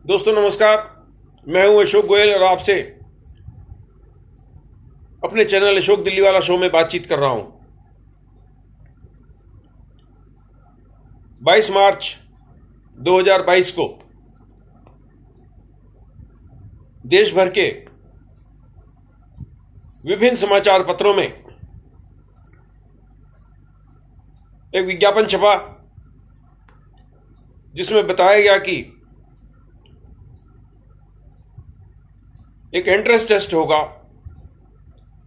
दोस्तों नमस्कार। मैं हूं अशोक गोयल और आपसे अपने चैनल अशोक दिल्ली वाला शो में बातचीत कर रहा हूं। 22 मार्च 2022 को देश भर के विभिन्न समाचार पत्रों में एक विज्ञापन छपा जिसमें बताया गया कि एक एंट्रेंस टेस्ट होगा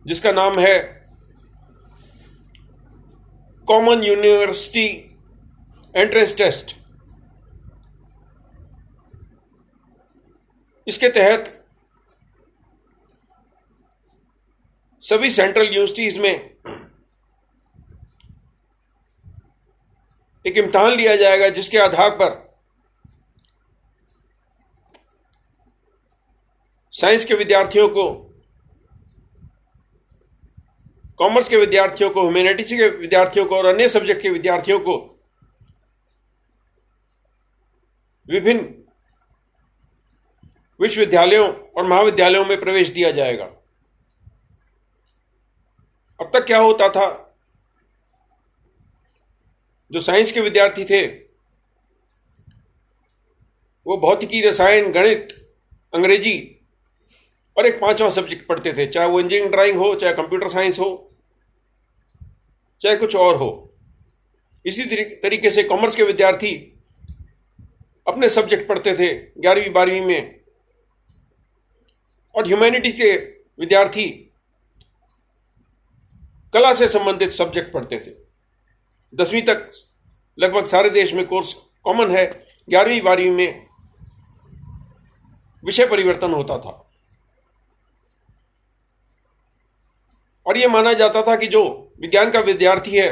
जिसका नाम है कॉमन यूनिवर्सिटी एंट्रेंस टेस्ट। इसके तहत सभी सेंट्रल यूनिवर्सिटीज में एक इम्तिहान लिया जाएगा जिसके आधार पर साइंस के विद्यार्थियों को, कॉमर्स के विद्यार्थियों को, ह्यूमैनिटीज के विद्यार्थियों को और अन्य सब्जेक्ट के विद्यार्थियों को विभिन्न विश्वविद्यालयों और महाविद्यालयों में प्रवेश दिया जाएगा। अब तक क्या होता था, जो साइंस के विद्यार्थी थे वो भौतिकी, रसायन, गणित, अंग्रेजी और एक 5वां सब्जेक्ट पढ़ते थे, चाहे वो इंजीनियरिंग ड्राइंग हो, चाहे कंप्यूटर साइंस हो, चाहे कुछ और हो। इसी तरीके से कॉमर्स के विद्यार्थी अपने सब्जेक्ट पढ़ते थे 11वीं 12वीं में, और ह्यूमैनिटीज के विद्यार्थी कला से संबंधित सब्जेक्ट पढ़ते थे। 10वीं तक लगभग सारे देश में कोर्स कॉमन है, 11वीं 12वीं में विषय परिवर्तन होता था। और यह माना जाता था कि जो विज्ञान का विद्यार्थी है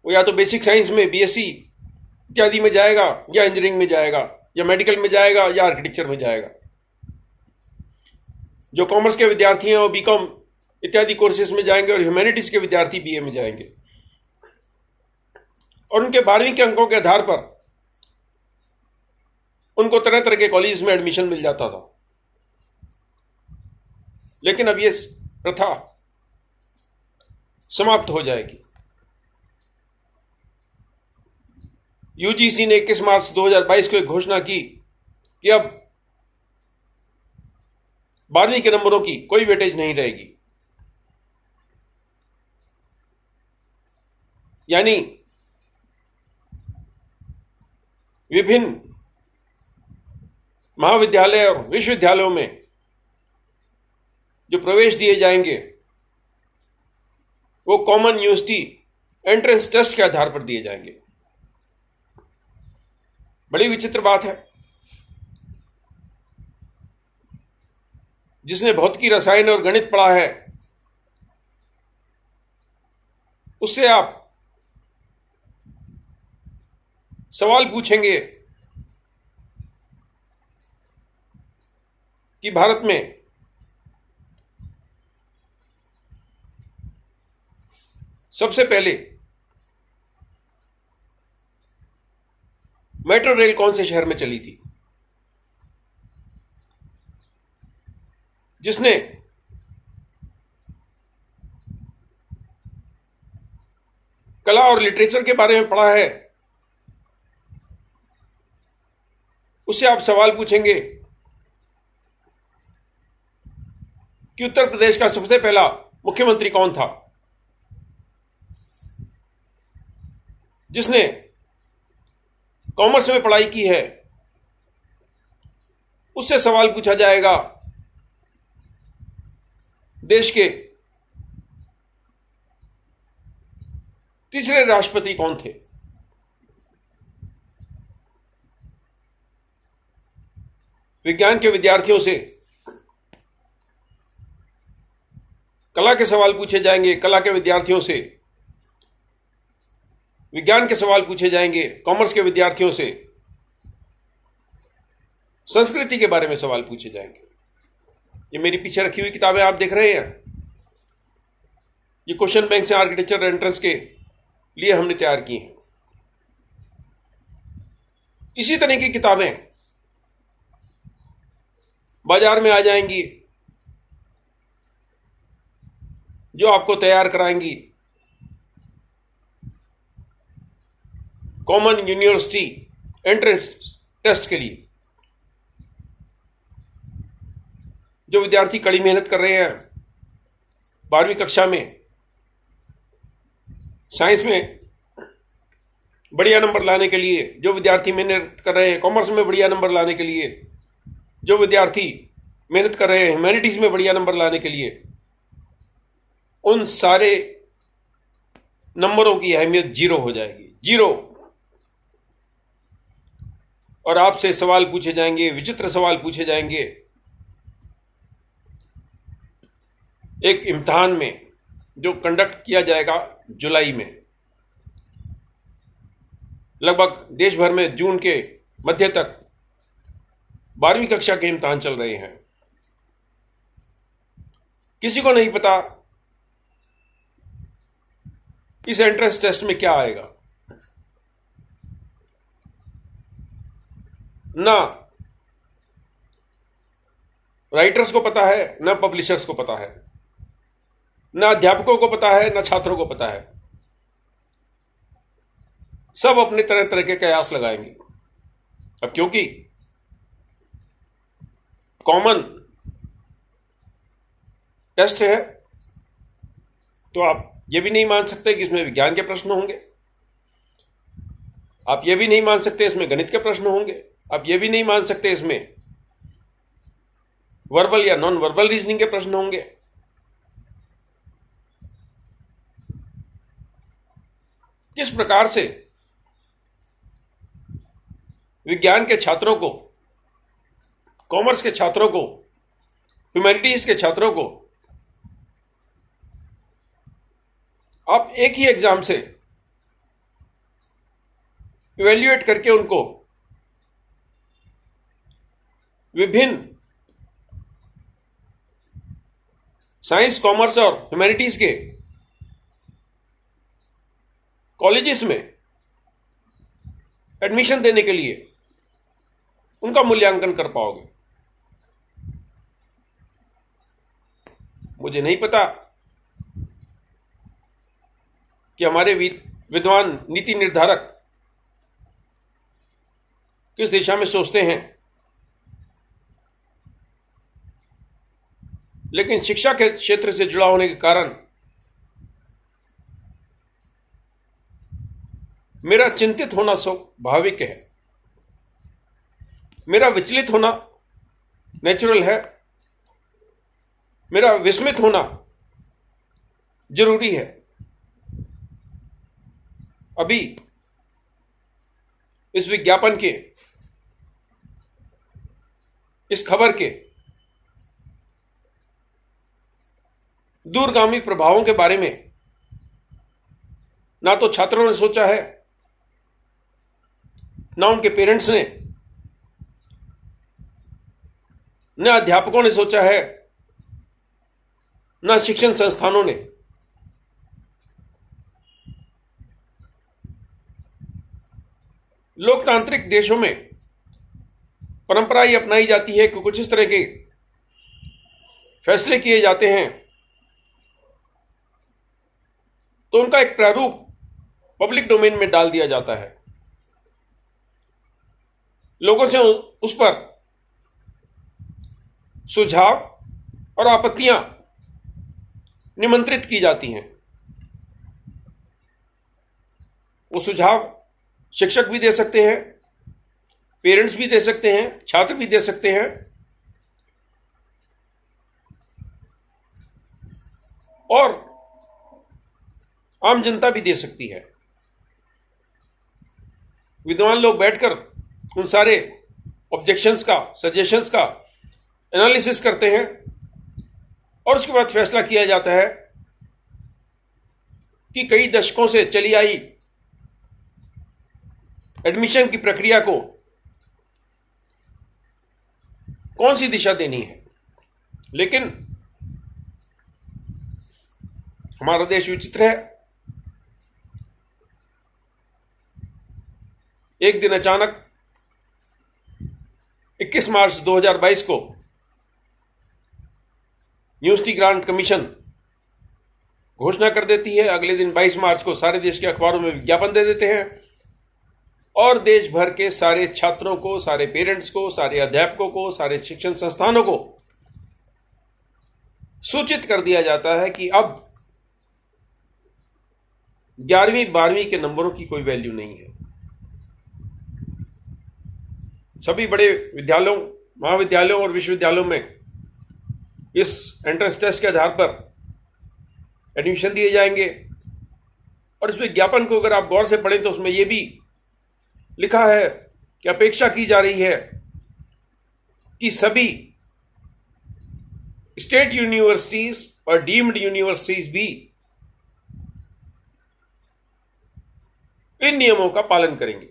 वो या तो बेसिक साइंस में बीएससी इत्यादि में जाएगा, या इंजीनियरिंग में जाएगा, या मेडिकल में जाएगा, या आर्किटेक्चर में जाएगा। जो कॉमर्स के विद्यार्थी हैं वो बीकॉम इत्यादि कोर्सेज में जाएंगे, और ह्यूमैनिटीज के विद्यार्थी बीए में जाएंगे। और उनके 12वीं के अंकों के आधार पर उनको तरह तरह के कॉलेज में एडमिशन मिल जाता था। लेकिन अब यह प्रथा समाप्त हो जाएगी। यूजीसी ने 21 मार्च 2022 को एक घोषणा की कि अब 12वीं के नंबरों की कोई वेटेज नहीं रहेगी। यानी विभिन्न महाविद्यालय और विश्वविद्यालयों में जो प्रवेश दिए जाएंगे वो कॉमन यूनिवर्सिटी एंट्रेंस टेस्ट के आधार पर दिए जाएंगे। बड़ी विचित्र बात है। जिसने भौतिकी, रसायन और गणित पढ़ा है उससे आप सवाल पूछेंगे कि भारत में सबसे पहले मेट्रो रेल कौन से शहर में चली थी। जिसने कला और लिटरेचर के बारे में पढ़ा है उससे आप सवाल पूछेंगे कि उत्तर प्रदेश का सबसे पहला मुख्यमंत्री कौन था। जिसने कॉमर्स में पढ़ाई की है उससे सवाल पूछा जाएगा देश के तीसरे राष्ट्रपति कौन थे। विज्ञान के विद्यार्थियों से कला के सवाल पूछे जाएंगे, कला के विद्यार्थियों से विज्ञान के सवाल पूछे जाएंगे, कॉमर्स के विद्यार्थियों से संस्कृति के बारे में सवाल पूछे जाएंगे। ये मेरी पीछे रखी हुई किताबें आप देख रहे हैं, ये क्वेश्चन बैंक से आर्किटेक्चर एंट्रेंस के लिए हमने तैयार की हैं। इसी तरह की किताबें बाजार में आ जाएंगी जो आपको तैयार कराएंगी कॉमन यूनिवर्सिटी एंट्रेंस टेस्ट के लिए। जो विद्यार्थी कड़ी मेहनत कर रहे हैं 12वीं कक्षा में, साइंस में बढ़िया नंबर लाने के लिए, जो विद्यार्थी मेहनत कर रहे हैं कॉमर्स में बढ़िया नंबर लाने के लिए, जो विद्यार्थी मेहनत कर रहे हैं ह्यूमैनिटीज में बढ़िया नंबर लाने के लिए, उन सारे नंबरों की अहमियत 0 हो जाएगी, 0। और आपसे सवाल पूछे जाएंगे, विचित्र सवाल पूछे जाएंगे एक इम्तिहान में जो कंडक्ट किया जाएगा जुलाई में। लगभग देश भर में जून के मध्य तक 12वीं कक्षा के इम्तिहान चल रहे हैं। किसी को नहीं पता इस एंट्रेंस टेस्ट में क्या आएगा, ना राइटर्स को पता है, ना पब्लिशर्स को पता है, ना अध्यापकों को पता है, ना छात्रों को पता है। सब अपने तरह तरह के कयास लगाएंगे। अब क्योंकि कॉमन टेस्ट है तो आप यह भी नहीं मान सकते कि इसमें विज्ञान के प्रश्न होंगे, आप यह भी नहीं मान सकते इसमें गणित के प्रश्न होंगे, आप यह भी नहीं मान सकते इसमें वर्बल या नॉन वर्बल रीजनिंग के प्रश्न होंगे। किस प्रकार से विज्ञान के छात्रों को, कॉमर्स के छात्रों को, ह्यूमैनिटीज के छात्रों को आप एक ही एग्जाम से इवैल्यूएट करके उनको विभिन्न साइंस, कॉमर्स और ह्यूमैनिटीज के कॉलेजेस में एडमिशन देने के लिए उनका मूल्यांकन कर पाओगे। मुझे नहीं पता कि हमारे विद्वान नीति निर्धारक किस दिशा में सोचते हैं, लेकिन शिक्षा के क्षेत्र से जुड़ा होने के कारण मेरा चिंतित होना स्वाभाविक है, मेरा विचलित होना नेचुरल है, मेरा विस्मित होना जरूरी है। अभी इस विज्ञापन के, इस खबर के दूरगामी प्रभावों के बारे में ना तो छात्रों ने सोचा है, ना उनके पेरेंट्स ने, ना अध्यापकों ने सोचा है, ना शिक्षण संस्थानों ने। लोकतांत्रिक देशों में परंपरा ही अपनाई जाती है कि कुछ इस तरह के फैसले किए जाते हैं तो उनका एक प्रारूप पब्लिक डोमेन में डाल दिया जाता है, लोगों से उस पर सुझाव और आपत्तियां निमंत्रित की जाती हैं। वो सुझाव शिक्षक भी दे सकते हैं, पेरेंट्स भी दे सकते हैं, छात्र भी दे सकते हैं और आम जनता भी दे सकती है। विद्वान लोग बैठकर उन सारे ऑब्जेक्शंस का, सजेशंस का एनालिसिस करते हैं और उसके बाद फैसला किया जाता है कि कई दशकों से चली आई एडमिशन की प्रक्रिया को कौन सी दिशा देनी है। लेकिन हमारा देश विचित्र है। एक दिन अचानक 21 मार्च 2022 को यूनिवर्सिटी ग्रांट कमीशन घोषणा कर देती है। अगले दिन 22 मार्च को सारे देश के अखबारों में विज्ञापन दे देते हैं और देश भर के सारे छात्रों को, सारे पेरेंट्स को, सारे अध्यापकों को, सारे शिक्षण संस्थानों को सूचित कर दिया जाता है कि अब 11वीं 12वीं के नंबरों की कोई वैल्यू नहीं है। सभी बड़े विद्यालयों, महाविद्यालयों और विश्वविद्यालयों में इस एंट्रेंस टेस्ट के आधार पर एडमिशन दिए जाएंगे। और इस विज्ञापन को अगर आप गौर से पढ़ें तो उसमें यह भी लिखा है कि अपेक्षा की जा रही है कि सभी स्टेट यूनिवर्सिटीज और डीम्ड यूनिवर्सिटीज भी इन नियमों का पालन करेंगे।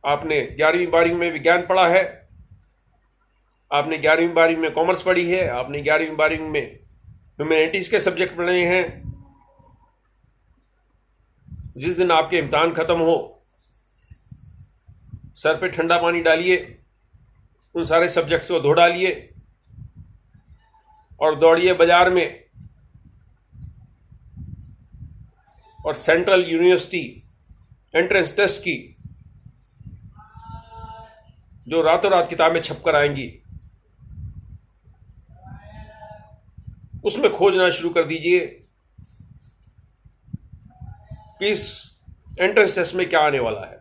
आपने 11वीं 12वीं में विज्ञान पढ़ा है, आपने 11वीं 12वीं में कॉमर्स पढ़ी है, आपने 11वीं 12वीं में ह्यूमैनिटीज के सब्जेक्ट पढ़े हैं। जिस दिन आपके इम्तिहान खत्म हो, सर पे ठंडा पानी डालिए, उन सारे सब्जेक्ट्स को धो डालिए और दौड़िए बाजार में और सेंट्रल यूनिवर्सिटी एंट्रेंस टेस्ट की जो रातों रात किताबें छप कर आएंगी उसमें खोजना शुरू कर दीजिए कि इस एंट्रेंस टेस्ट में क्या आने वाला है।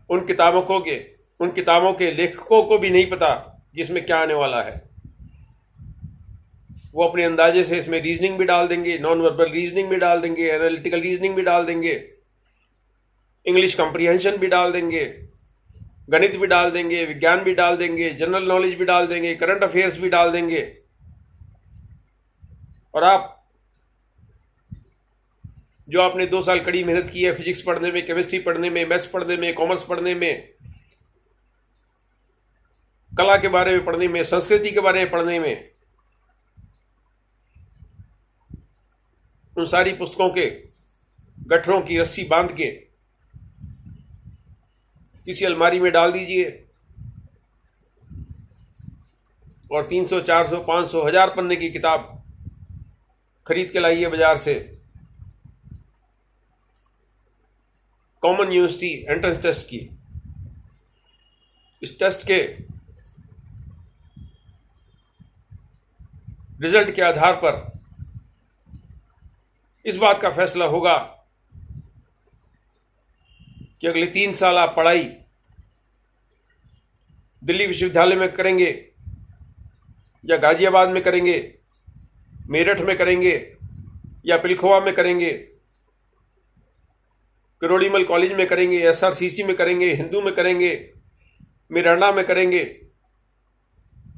उन किताबों के लेखकों को भी नहीं पता कि इसमें क्या आने वाला है। वो अपने अंदाजे से इसमें रीजनिंग भी डाल देंगे, नॉन वर्बल रीजनिंग भी डाल देंगे, एनालिटिकल रीजनिंग भी डाल देंगे, इंग्लिश कॉम्प्रिहेंशन भी डाल देंगे, गणित भी डाल देंगे, विज्ञान भी डाल देंगे, जनरल नॉलेज भी डाल देंगे, करंट अफेयर्स भी डाल देंगे। और आप जो आपने 2 साल कड़ी मेहनत की है फिजिक्स पढ़ने में, केमिस्ट्री पढ़ने में, मैथ्स पढ़ने में, कॉमर्स पढ़ने में, कला के बारे में पढ़ने में, संस्कृति के बारे में पढ़ने में, उन सारी पुस्तकों के गठरों की रस्सी बांध के किसी अलमारी में डाल दीजिए और 300, 400, 500, 1000 पन्ने की किताब खरीद के लाइए बाजार से। कॉमन यूनिवर्सिटी एंट्रेंस टेस्ट की, इस टेस्ट के रिजल्ट के आधार पर इस बात का फैसला होगा कि अगले 3 साल आप पढ़ाई दिल्ली विश्वविद्यालय में करेंगे या गाजियाबाद में करेंगे, मेरठ में करेंगे या पिलखवा में करेंगे, किरोड़ीमल कॉलेज में करेंगे, SRCC में करेंगे, हिंदू में करेंगे, मिरांडा में करेंगे,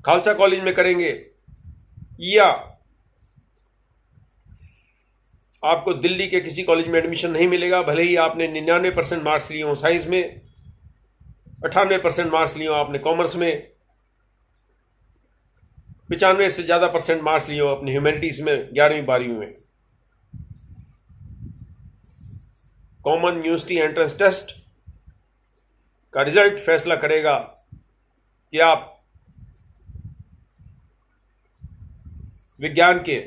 खालसा कॉलेज में करेंगे, या आपको दिल्ली के किसी कॉलेज में एडमिशन नहीं मिलेगा, भले ही आपने 99% मार्क्स लिए हों साइंस में, 98% मार्क्स लिए हों आपने कॉमर्स में, 95 से ज़्यादा % मार्क्स लिए हों अपनी ह्यूमैनिटीज़ में 11वीं 12वीं में। कॉमन यूनिवर्सिटी एंट्रेंस टेस्ट का रिजल्ट फैसला करेगा कि आप विज्ञान के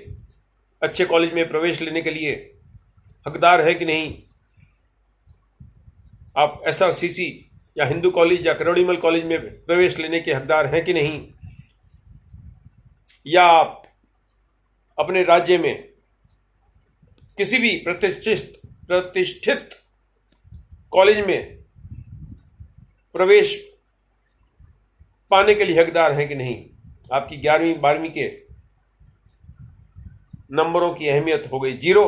अच्छे कॉलेज में प्रवेश लेने के लिए हकदार है कि नहीं, आप SRCC या हिंदू कॉलेज या किरोड़ीमल कॉलेज में प्रवेश लेने के हकदार हैं कि नहीं, या आप अपने राज्य में किसी भी प्रतिष्ठित कॉलेज में प्रवेश पाने के लिए हकदार हैं कि नहीं। आपकी 11वीं 12वीं के नंबरों की अहमियत हो गई 0।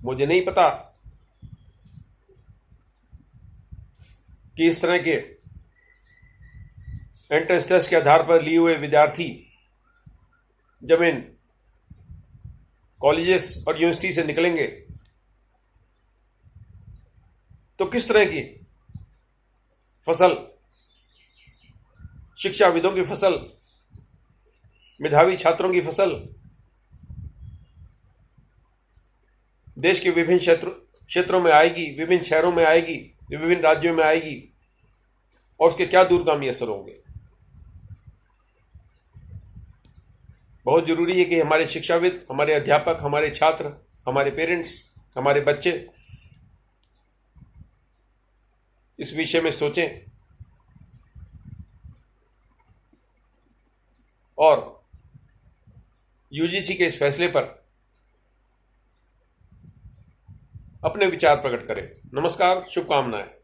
मुझे नहीं पता कि इस तरह के एंट्रेंस टेस्ट के आधार पर लिए हुए विद्यार्थी जब इन कॉलेजेस और यूनिवर्सिटी से निकलेंगे तो किस तरह की फसल, शिक्षाविदों की फसल, मेधावी छात्रों की फसल देश के विभिन्न क्षेत्रों में आएगी, विभिन्न शहरों में आएगी, विभिन्न राज्यों में आएगी, और उसके क्या दूरगामी असर होंगे। बहुत जरूरी है कि हमारे शिक्षाविद, हमारे अध्यापक, हमारे छात्र, हमारे पेरेंट्स, हमारे बच्चे इस विषय में सोचें और यूजीसी के इस फैसले पर अपने विचार प्रकट करें। नमस्कार, शुभकामनाएं।